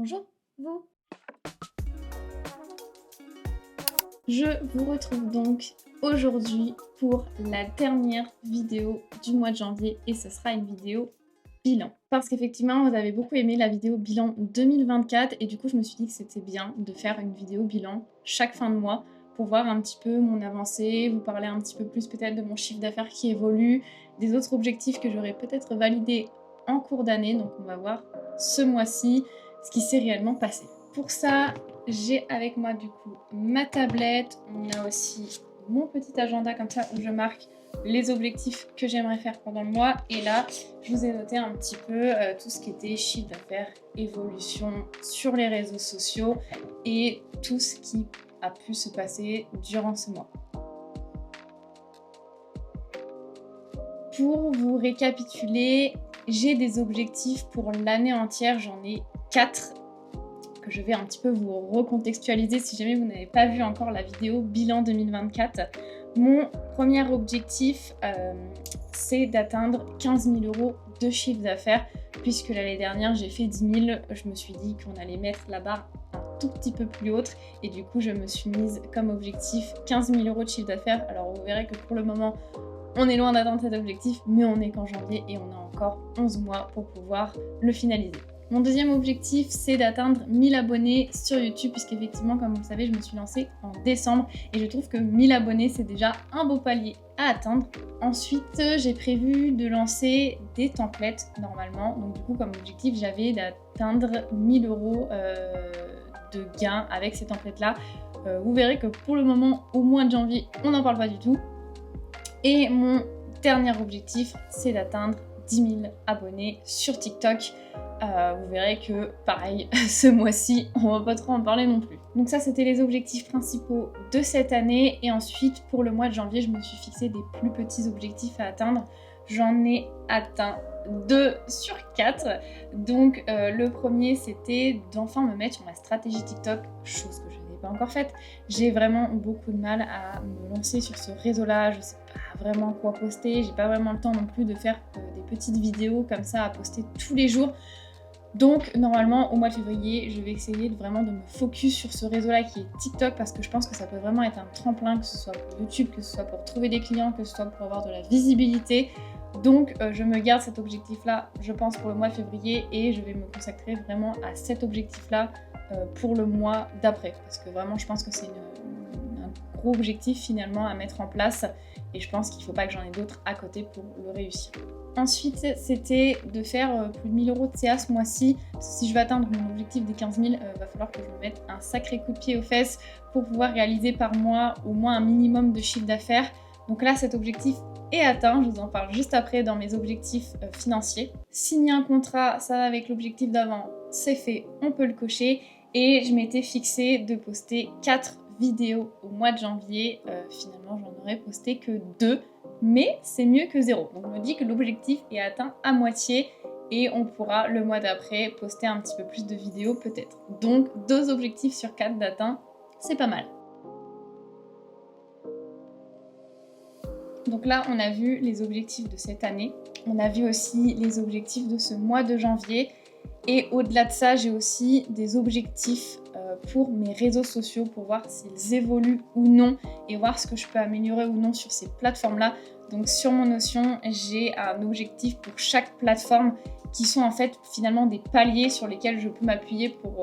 Bonjour vous. Je vous retrouve donc aujourd'hui pour la dernière vidéo du mois de janvier et ce sera une vidéo bilan. Parce qu'effectivement vous avez beaucoup aimé la vidéo bilan 2024 et du coup je me suis dit que c'était bien de faire une vidéo bilan chaque fin de mois pour voir un petit peu mon avancée, vous parler un petit peu plus peut-être de mon chiffre d'affaires qui évolue, des autres objectifs que j'aurais peut-être validés en cours d'année. Donc on va voir ce mois-ci ce qui s'est réellement passé. Pour ça, j'ai avec moi du coup ma tablette, on a aussi mon petit agenda comme ça où je marque les objectifs que j'aimerais faire pendant le mois. Et là, je vous ai noté un petit peu tout ce qui était chiffre d'affaires, évolution sur les réseaux sociaux et tout ce qui a pu se passer durant ce mois. Pour vous récapituler, j'ai des objectifs pour l'année entière, j'en ai 4 que je vais un petit peu vous recontextualiser si jamais vous n'avez pas vu encore la vidéo bilan 2024. Mon premier objectif, c'est d'atteindre 15 000 € de chiffre d'affaires, puisque l'année dernière j'ai fait 10 000, je me suis dit qu'on allait mettre la barre un tout petit peu plus haute, et du coup je me suis mise comme objectif 15 000 € de chiffre d'affaires. Alors vous verrez que pour le moment, on est loin d'atteindre cet objectif, mais on est qu'en janvier et on a encore 11 mois pour pouvoir le finaliser. Mon deuxième objectif, c'est d'atteindre 1000 abonnés sur YouTube, puisqu'effectivement, comme vous le savez, je me suis lancée en décembre et je trouve que 1000 abonnés, c'est déjà un beau palier à atteindre. Ensuite, j'ai prévu de lancer des templates normalement. Donc du coup, comme objectif, j'avais d'atteindre 1000 € de gains avec ces templates-là. Vous verrez que pour le moment, au mois de janvier, on n'en parle pas du tout. Et mon dernier objectif, c'est d'atteindre 10 000 abonnés sur TikTok. Vous verrez que, pareil, ce mois-ci, on va pas trop en parler non plus. Donc ça, c'était les objectifs principaux de cette année. Et ensuite, pour le mois de janvier, je me suis fixé des plus petits objectifs à atteindre. J'en ai atteint 2 sur 4. Donc le premier, c'était d'enfin me mettre sur ma stratégie TikTok, chose que je n'ai pas encore faite. J'ai vraiment beaucoup de mal à me lancer sur ce réseau-là. Je sais pas vraiment quoi poster. J'ai pas vraiment le temps non plus de faire des petites vidéos comme ça à poster tous les jours. Donc normalement au mois de février, je vais essayer vraiment de me focus sur ce réseau-là qui est TikTok, parce que je pense que ça peut vraiment être un tremplin, que ce soit pour YouTube, que ce soit pour trouver des clients, que ce soit pour avoir de la visibilité. Donc je me garde cet objectif-là, je pense, pour le mois de février, et je vais me consacrer vraiment à cet objectif-là pour le mois d'après, parce que vraiment je pense que c'est un gros objectif finalement à mettre en place, et je pense qu'il ne faut pas que j'en ai d'autres à côté pour le réussir. Ensuite, c'était de faire plus de 1000 € de CA ce mois-ci. Si je veux atteindre mon objectif des 15 000, va falloir que je me mette un sacré coup de pied aux fesses pour pouvoir réaliser par mois au moins un minimum de chiffre d'affaires. Donc là, cet objectif est atteint. Je vous en parle juste après dans mes objectifs financiers. Signer un contrat, ça va avec l'objectif d'avant, c'est fait, on peut le cocher. Et je m'étais fixé de poster 4 vidéos au mois de janvier. Finalement, j'en aurais posté que 2. Mais c'est mieux que 0. Donc je me dis que l'objectif est atteint à moitié et on pourra le mois d'après poster un petit peu plus de vidéos peut-être. Donc 2 objectifs sur 4 d'atteint, c'est pas mal. Donc là, on a vu les objectifs de cette année. On a vu aussi les objectifs de ce mois de janvier. Et au-delà de ça, j'ai aussi des objectifs pour mes réseaux sociaux, pour voir s'ils évoluent ou non et voir ce que je peux améliorer ou non sur ces plateformes-là. Donc sur mon Notion, j'ai un objectif pour chaque plateforme qui sont en fait finalement des paliers sur lesquels je peux m'appuyer pour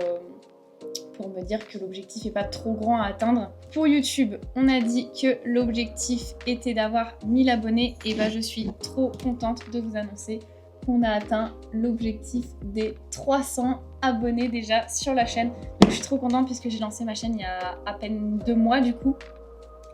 me dire que l'objectif n'est pas trop grand à atteindre. Pour YouTube, on a dit que l'objectif était d'avoir 1000 abonnés, et je suis trop contente de vous annoncer qu'on a atteint l'objectif des 300 abonnés déjà sur la chaîne. Donc je suis trop contente puisque j'ai lancé ma chaîne il y a à peine 2 mois du coup.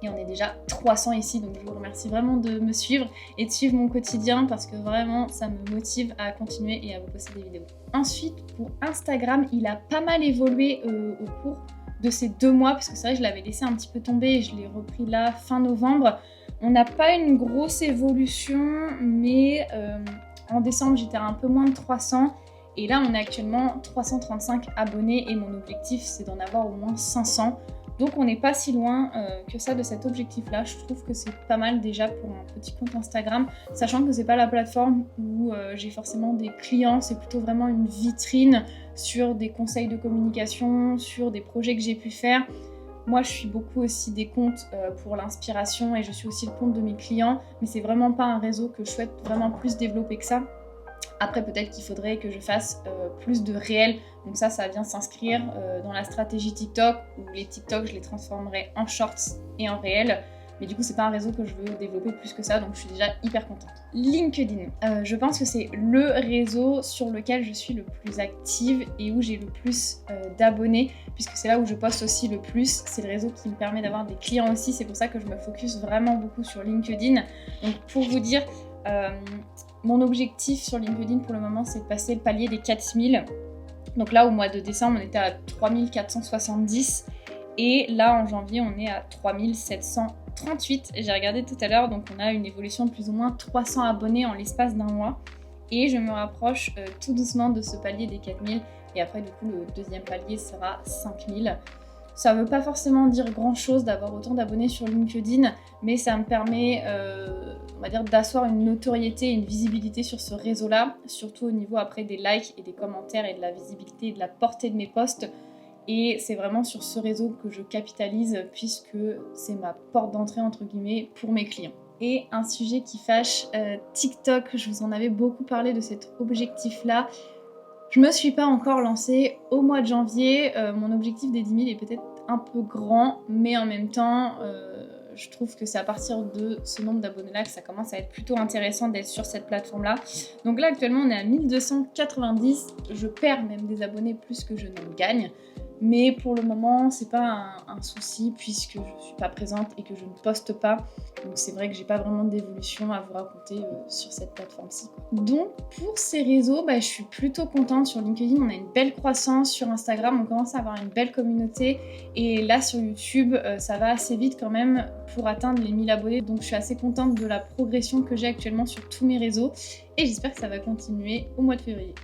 Et on est déjà 300 ici, donc je vous remercie vraiment de me suivre et de suivre mon quotidien, parce que vraiment ça me motive à continuer et à vous poster des vidéos. Ensuite, pour Instagram, il a pas mal évolué au cours de ces 2 mois, parce que c'est vrai que je l'avais laissé un petit peu tomber et je l'ai repris là fin novembre. On n'a pas une grosse évolution, mais en décembre j'étais à un peu moins de 300. Et là on est actuellement 335 abonnés et mon objectif c'est d'en avoir au moins 500. Donc on n'est pas si loin que ça de cet objectif-là. Je trouve que c'est pas mal déjà pour un petit compte Instagram, sachant que c'est pas la plateforme où j'ai forcément des clients, c'est plutôt vraiment une vitrine sur des conseils de communication, sur des projets que j'ai pu faire. Moi, je suis beaucoup aussi des comptes pour l'inspiration et je suis aussi le compte de mes clients, mais c'est vraiment pas un réseau que je souhaite vraiment plus développer que ça. Après, peut-être qu'il faudrait que je fasse plus de réels. Donc ça vient s'inscrire dans la stratégie TikTok, où les TikTok, je les transformerai en shorts et en réels. Mais du coup, c'est pas un réseau que je veux développer plus que ça, donc je suis déjà hyper contente. LinkedIn. Je pense que c'est le réseau sur lequel je suis le plus active et où j'ai le plus d'abonnés, puisque c'est là où je poste aussi le plus. C'est le réseau qui me permet d'avoir des clients aussi. C'est pour ça que je me focus vraiment beaucoup sur LinkedIn. Donc pour vous dire, mon objectif sur LinkedIn pour le moment, c'est de passer le palier des 4000. Donc là, au mois de décembre, on était à 3470. Et là, en janvier, on est à 3738. J'ai regardé tout à l'heure, donc on a une évolution de plus ou moins 300 abonnés en l'espace d'un mois. Et je me rapproche tout doucement de ce palier des 4000. Et après, du coup, le deuxième palier sera 5000. Ça ne veut pas forcément dire grand-chose d'avoir autant d'abonnés sur LinkedIn, mais ça me permet, on va dire, d'asseoir une notoriété et une visibilité sur ce réseau-là, surtout au niveau après des likes et des commentaires et de la visibilité et de la portée de mes posts. Et c'est vraiment sur ce réseau que je capitalise puisque c'est ma porte d'entrée entre guillemets pour mes clients. Et un sujet qui fâche, TikTok, je vous en avais beaucoup parlé de cet objectif-là. Je me suis pas encore lancée au mois de janvier. Mon objectif des 10 000 est peut-être un peu grand, mais en même temps, je trouve que c'est à partir de ce nombre d'abonnés-là que ça commence à être plutôt intéressant d'être sur cette plateforme-là. Donc là, actuellement, on est à 1290. Je perds même des abonnés plus que je ne gagne. Mais pour le moment, c'est pas un souci puisque je suis pas présente et que je ne poste pas. Donc c'est vrai que j'ai pas vraiment d'évolution à vous raconter sur cette plateforme-ci. Donc pour ces réseaux, je suis plutôt contente. Sur LinkedIn, on a une belle croissance. Sur Instagram, on commence à avoir une belle communauté. Et là sur YouTube, ça va assez vite quand même pour atteindre les 1000 abonnés. Donc je suis assez contente de la progression que j'ai actuellement sur tous mes réseaux. Et j'espère que ça va continuer au mois de février.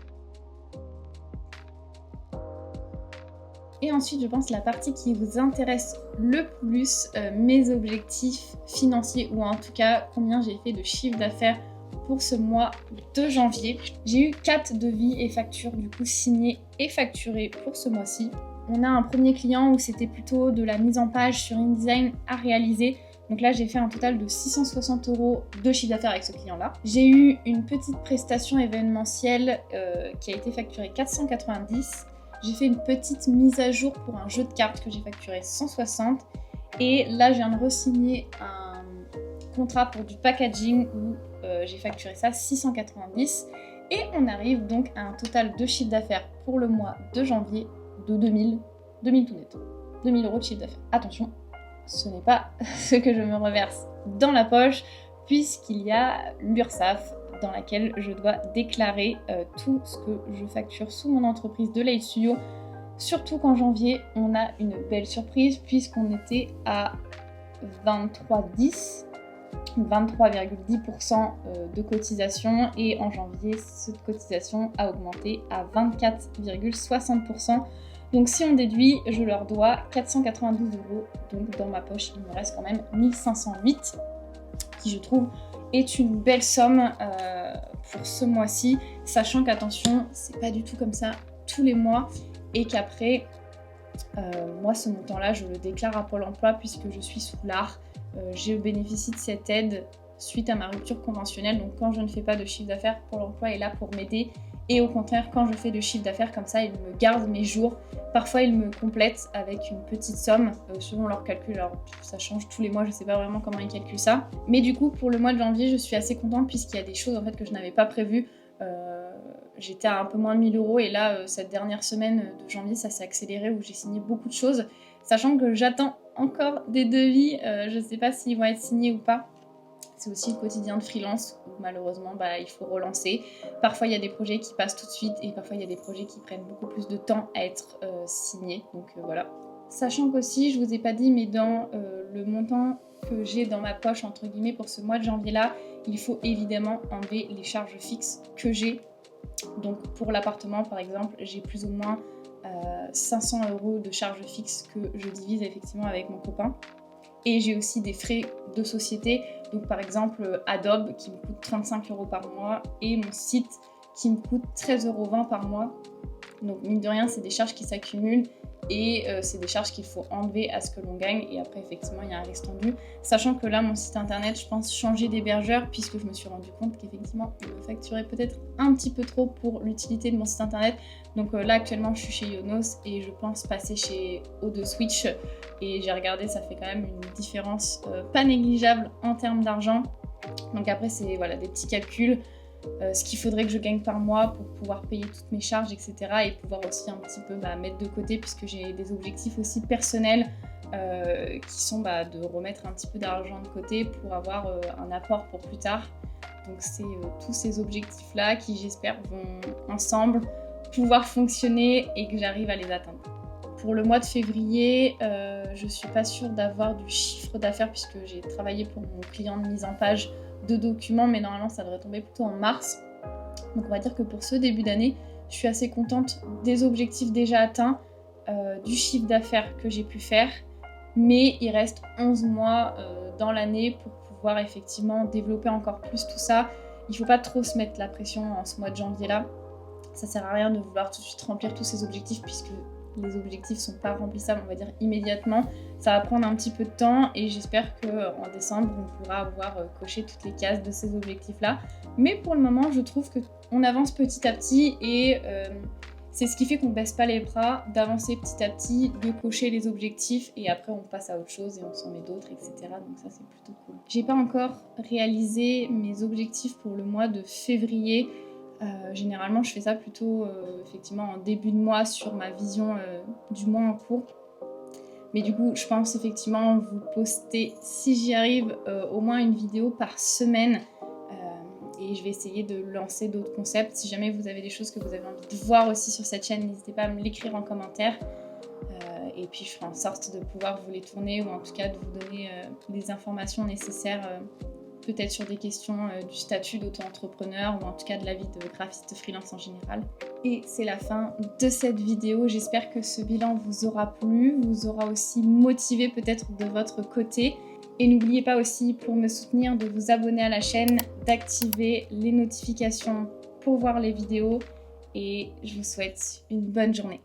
Et ensuite, je pense la partie qui vous intéresse le plus, mes objectifs financiers ou en tout cas combien j'ai fait de chiffre d'affaires pour ce mois de janvier. J'ai eu 4 devis et factures du coup signés et facturés pour ce mois-ci. On a un premier client où c'était plutôt de la mise en page sur InDesign à réaliser. Donc là, j'ai fait un total de 660 € de chiffre d'affaires avec ce client-là. J'ai eu une petite prestation événementielle qui a été facturée 490. J'ai fait une petite mise à jour pour un jeu de cartes que j'ai facturé 160. Et là, je viens de re-signer un contrat pour du packaging où j'ai facturé ça 690. Et on arrive donc à un total de chiffre d'affaires pour le mois de janvier de 2000 tout net. 2000 € de chiffre d'affaires. Attention, ce n'est pas ce que je me reverse dans la poche puisqu'il y a l'URSSAF dans laquelle je dois déclarer tout ce que je facture sous mon entreprise de Light Studio. Surtout qu'en janvier, on a une belle surprise puisqu'on était à 23,10% de cotisation et en janvier, cette cotisation a augmenté à 24,60%. Donc si on déduit, je leur dois 492 €. Donc dans ma poche, il me reste quand même 1508 qui je trouve est une belle somme pour ce mois-ci, sachant qu'attention, c'est pas du tout comme ça tous les mois et qu'après, moi ce montant-là, je le déclare à Pôle emploi puisque je suis sous l'ARH. Je bénéficie de cette aide suite à ma rupture conventionnelle, donc quand je ne fais pas de chiffre d'affaires, Pôle emploi est là pour m'aider. Et au contraire, quand je fais de chiffre d'affaires comme ça, ils me gardent mes jours. Parfois, ils me complètent avec une petite somme selon leur calcul. Alors, ça change tous les mois, je ne sais pas vraiment comment ils calculent ça. Mais du coup, pour le mois de janvier, je suis assez contente puisqu'il y a des choses en fait que je n'avais pas prévues. J'étais à un peu moins de 1000 € et là, cette dernière semaine de janvier, ça s'est accéléré où j'ai signé beaucoup de choses. Sachant que j'attends encore des devis, je ne sais pas s'ils vont être signés ou pas. C'est aussi le quotidien de freelance où malheureusement il faut relancer. Parfois il y a des projets qui passent tout de suite et parfois il y a des projets qui prennent beaucoup plus de temps à être signés. Donc voilà. Sachant qu'aussi, je vous ai pas dit, mais dans le montant que j'ai dans ma poche entre guillemets pour ce mois de janvier là, il faut évidemment enlever les charges fixes que j'ai. Donc pour l'appartement par exemple, j'ai plus ou moins 500 € de charges fixes que je divise effectivement avec mon copain. Et j'ai aussi des frais de société, donc par exemple Adobe qui me coûte 35 € par mois et mon site qui me coûte 13,20 € par mois. Donc mine de rien, c'est des charges qui s'accumulent et c'est des charges qu'il faut enlever à ce que l'on gagne. Et après, effectivement, il y a un restendu. Sachant que là, mon site internet, je pense changer d'hébergeur puisque je me suis rendu compte qu'effectivement, il me facturait peut-être un petit peu trop pour l'utilité de mon site internet. Donc là, actuellement, je suis chez Yonos et je pense passer chez O2Switch. Et j'ai regardé, ça fait quand même une différence pas négligeable en termes d'argent. Donc après, c'est voilà, des petits calculs. Ce qu'il faudrait que je gagne par mois pour pouvoir payer toutes mes charges, etc. Et pouvoir aussi un petit peu mettre de côté puisque j'ai des objectifs aussi personnels qui sont de remettre un petit peu d'argent de côté pour avoir un apport pour plus tard. Donc c'est tous ces objectifs-là qui j'espère vont ensemble pouvoir fonctionner et que j'arrive à les atteindre. Pour le mois de février, je suis pas sûre d'avoir du chiffre d'affaires puisque j'ai travaillé pour mon client de mise en page de documents, mais normalement ça devrait tomber plutôt en mars. Donc on va dire que pour ce début d'année, je suis assez contente des objectifs déjà atteints, du chiffre d'affaires que j'ai pu faire, mais il reste 11 mois dans l'année pour pouvoir effectivement développer encore plus tout ça. Il ne faut pas trop se mettre la pression en ce mois de janvier là. Ça sert à rien de vouloir tout de suite remplir tous ces objectifs puisque les objectifs sont pas remplissables, on va dire immédiatement. Ça va prendre un petit peu de temps et j'espère qu'en décembre, on pourra avoir coché toutes les cases de ces objectifs-là. Mais pour le moment, je trouve qu'on avance petit à petit et c'est ce qui fait qu'on baisse pas les bras, d'avancer petit à petit, de cocher les objectifs et après on passe à autre chose et on s'en met d'autres, etc. Donc ça, c'est plutôt cool. J'ai pas encore réalisé mes objectifs pour le mois de février. Généralement, je fais ça plutôt effectivement en début de mois sur ma vision du mois en cours. Mais du coup, je pense effectivement vous poster, si j'y arrive, au moins une vidéo par semaine. Et je vais essayer de lancer d'autres concepts. Si jamais vous avez des choses que vous avez envie de voir aussi sur cette chaîne, n'hésitez pas à me l'écrire en commentaire. Et puis je ferai en sorte de pouvoir vous les tourner ou en tout cas de vous donner les informations nécessaires peut-être sur des questions du statut d'auto-entrepreneur ou en tout cas de la vie de graphiste freelance en général. Et c'est la fin de cette vidéo. J'espère que ce bilan vous aura plu, vous aura aussi motivé peut-être de votre côté. Et n'oubliez pas aussi, pour me soutenir, de vous abonner à la chaîne, d'activer les notifications pour voir les vidéos. Et je vous souhaite une bonne journée.